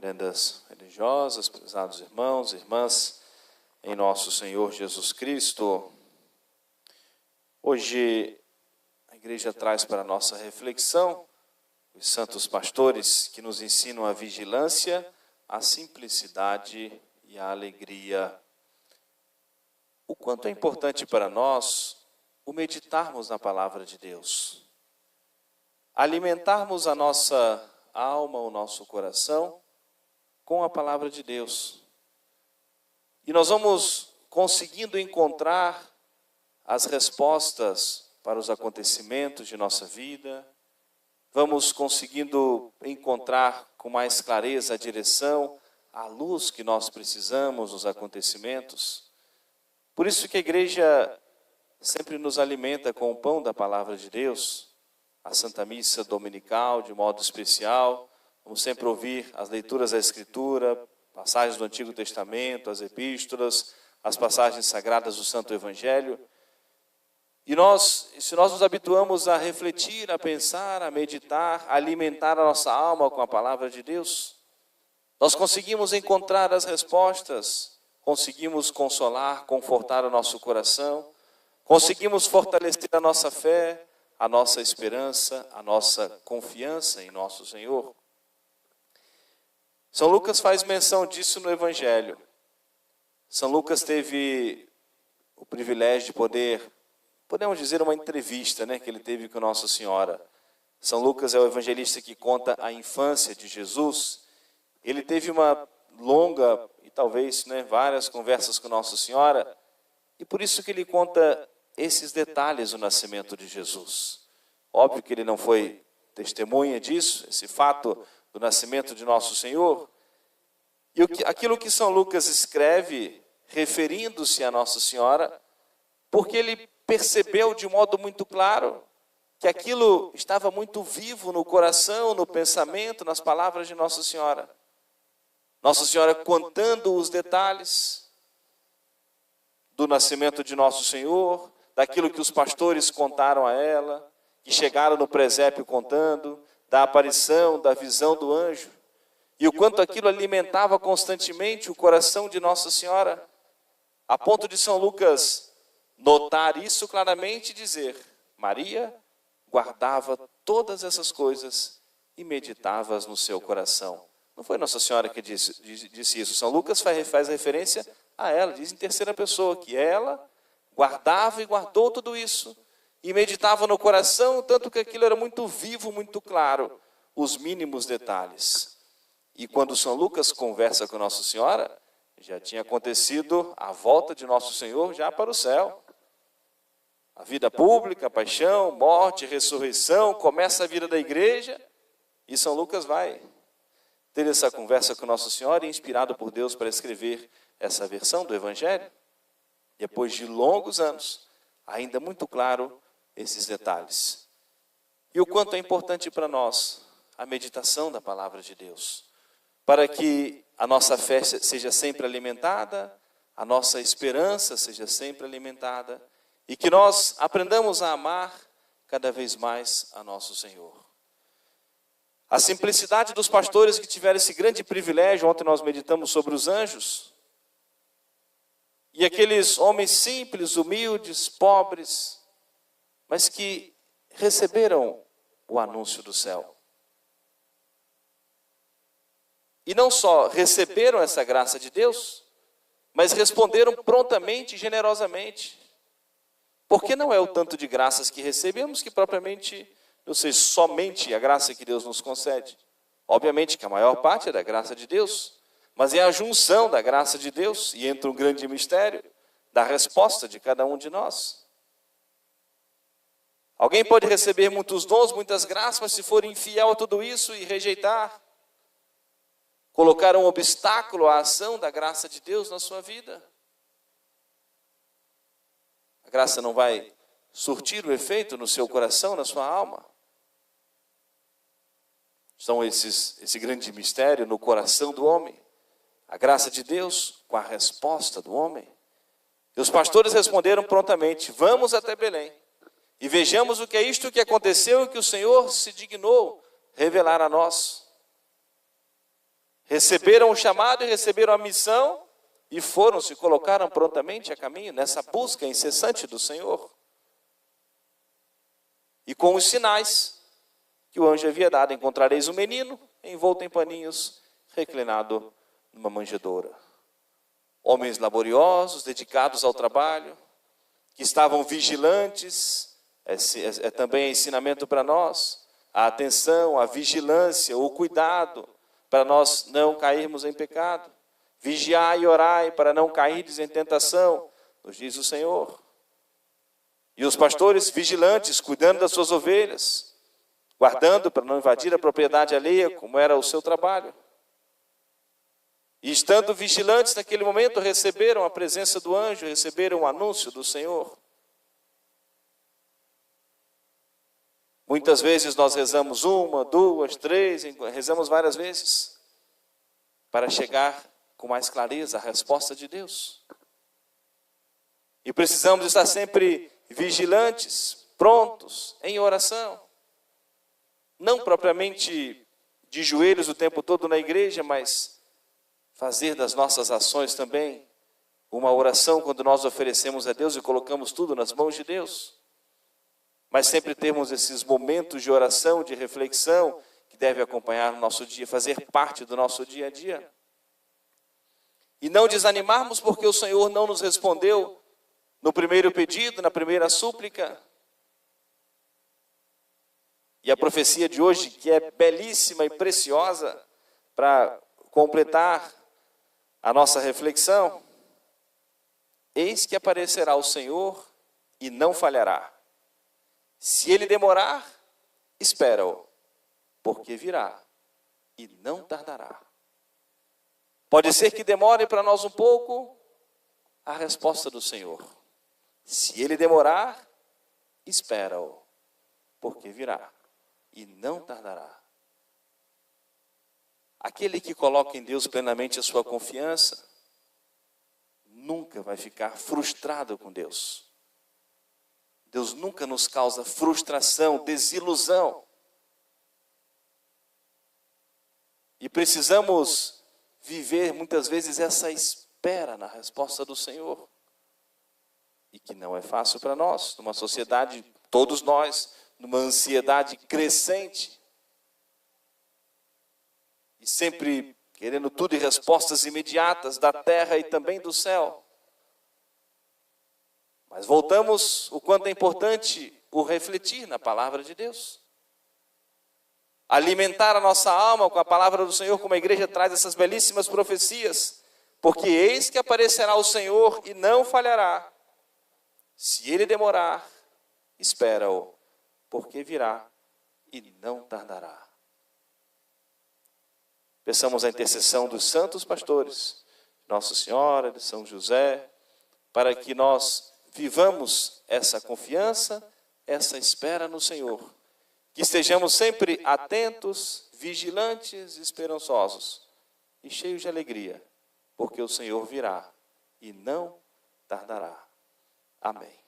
Prendas religiosas, prezados irmãos e irmãs, em nosso Senhor Jesus Cristo. Hoje a igreja traz para a nossa reflexão os santos pastores que nos ensinam a vigilância, a simplicidade e a alegria. O quanto é importante para nós o meditarmos na palavra de Deus, alimentarmos a nossa alma, o nosso coração com a palavra de Deus. E nós vamos conseguindo encontrar as respostas para os acontecimentos de nossa vida, vamos conseguindo encontrar com mais clareza a direção, a luz que nós precisamos nos acontecimentos. Por isso que a igreja sempre nos alimenta com o pão da palavra de Deus, a Santa Missa Dominical de modo especial. Vamos sempre ouvir as leituras da Escritura, passagens do Antigo Testamento, as epístolas, as passagens sagradas do Santo Evangelho. E se nós nos habituamos a refletir, a pensar, a meditar, a alimentar a nossa alma com a palavra de Deus, nós conseguimos encontrar as respostas, conseguimos consolar, confortar o nosso coração, conseguimos fortalecer a nossa fé, a nossa esperança, a nossa confiança em nosso Senhor. São Lucas faz menção disso no Evangelho. São Lucas teve o privilégio de podemos dizer, uma entrevista, que ele teve com Nossa Senhora. São Lucas é o evangelista que conta a infância de Jesus. Ele teve uma longa e talvez várias conversas com Nossa Senhora, e por isso que ele conta esses detalhes do nascimento de Jesus. Óbvio que ele não foi testemunha disso, esse fato do nascimento de nosso Senhor. E aquilo que São Lucas escreve, referindo-se a Nossa Senhora, porque ele percebeu de modo muito claro que aquilo estava muito vivo no coração, no pensamento, nas palavras de Nossa Senhora. Nossa Senhora contando os detalhes do nascimento de nosso Senhor, daquilo que os pastores contaram a ela, que chegaram no presépio contando, da aparição, da visão do anjo, e o quanto aquilo alimentava constantemente o coração de Nossa Senhora, a ponto de São Lucas notar isso claramente e dizer: Maria guardava todas essas coisas e meditava-as no seu coração. Não foi Nossa Senhora que disse isso. São Lucas faz referência a ela, diz em terceira pessoa, que ela guardava e guardou tudo isso, e meditava no coração, tanto que aquilo era muito vivo, muito claro, os mínimos detalhes. E quando São Lucas conversa com Nossa Senhora, já tinha acontecido a volta de Nosso Senhor já para o céu. A vida pública, a paixão, morte, ressurreição, começa a vida da igreja, e São Lucas vai ter essa conversa com Nossa Senhora, inspirado por Deus para escrever essa versão do Evangelho. Depois de longos anos, ainda muito claro esses detalhes. E o quanto é importante para nós a meditação da palavra de Deus, para que a nossa fé seja sempre alimentada, a nossa esperança seja sempre alimentada, e que nós aprendamos a amar cada vez mais a nosso Senhor. A simplicidade dos pastores que tiveram esse grande privilégio, ontem nós meditamos sobre os anjos, e aqueles homens simples, humildes, pobres, mas que receberam o anúncio do céu. E não só receberam essa graça de Deus, mas responderam prontamente e generosamente. Porque não é o tanto de graças que recebemos que propriamente, não sei, somente a graça que Deus nos concede. Obviamente que a maior parte é da graça de Deus, mas é a junção da graça de Deus, e entra um grande mistério da resposta de cada um de nós. Alguém pode receber muitos dons, muitas graças, mas se for infiel a tudo isso e rejeitar, colocar um obstáculo à ação da graça de Deus na sua vida, a graça não vai surtir o efeito no seu coração, na sua alma. São esse grande mistério no coração do homem, a graça de Deus com a resposta do homem. E os pastores responderam prontamente: vamos até Belém e vejamos o que é isto que aconteceu e que o Senhor se dignou revelar a nós. receberam o chamado e receberam a missão e se colocaram prontamente a caminho nessa busca incessante do Senhor. E com os sinais que o anjo havia dado, encontrareis um menino envolto em paninhos, reclinado numa manjedoura. Homens laboriosos, dedicados ao trabalho, que estavam vigilantes, é também ensinamento para nós, a atenção, a vigilância, o cuidado, para nós não cairmos em pecado. Vigiai e orai para não cairdes em tentação, nos diz o Senhor. E os pastores vigilantes, cuidando das suas ovelhas, guardando para não invadir a propriedade alheia, como era o seu trabalho. E estando vigilantes naquele momento, receberam a presença do anjo, receberam o anúncio do Senhor. Muitas vezes nós rezamos 1, 2, 3, rezamos várias vezes, para chegar com mais clareza à resposta de Deus. E precisamos estar sempre vigilantes, prontos, em oração. Não propriamente de joelhos o tempo todo na igreja, mas fazer das nossas ações também uma oração quando nós oferecemos a Deus e colocamos tudo nas mãos de Deus. Mas sempre termos esses momentos de oração, de reflexão, que deve acompanhar o nosso dia, fazer parte do nosso dia a dia. E não desanimarmos porque o Senhor não nos respondeu no primeiro pedido, na primeira súplica. E a profecia de hoje, que é belíssima e preciosa, para completar a nossa reflexão. Eis que aparecerá o Senhor e não falhará. Se ele demorar, espera-o, porque virá e não tardará. Pode ser que demore para nós um pouco a resposta do Senhor. Se ele demorar, espera-o, porque virá e não tardará. Aquele que coloca em Deus plenamente a sua confiança, nunca vai ficar frustrado com Deus. Deus nunca nos causa frustração, desilusão. E precisamos viver muitas vezes essa espera na resposta do Senhor. E que não é fácil para nós, numa sociedade, todos nós, numa ansiedade crescente. E sempre querendo tudo e respostas imediatas da terra e também do céu. Mas voltamos o quanto é importante o refletir na palavra de Deus. Alimentar a nossa alma com a palavra do Senhor, como a igreja traz essas belíssimas profecias. Porque eis que aparecerá o Senhor e não falhará. Se ele demorar, espera-o, porque virá e não tardará. Peçamos a intercessão dos santos pastores, Nossa Senhora, de São José, para que nós vivamos essa confiança, essa espera no Senhor. Que estejamos sempre atentos, vigilantes, esperançosos e cheios de alegria, porque o Senhor virá e não tardará. Amém.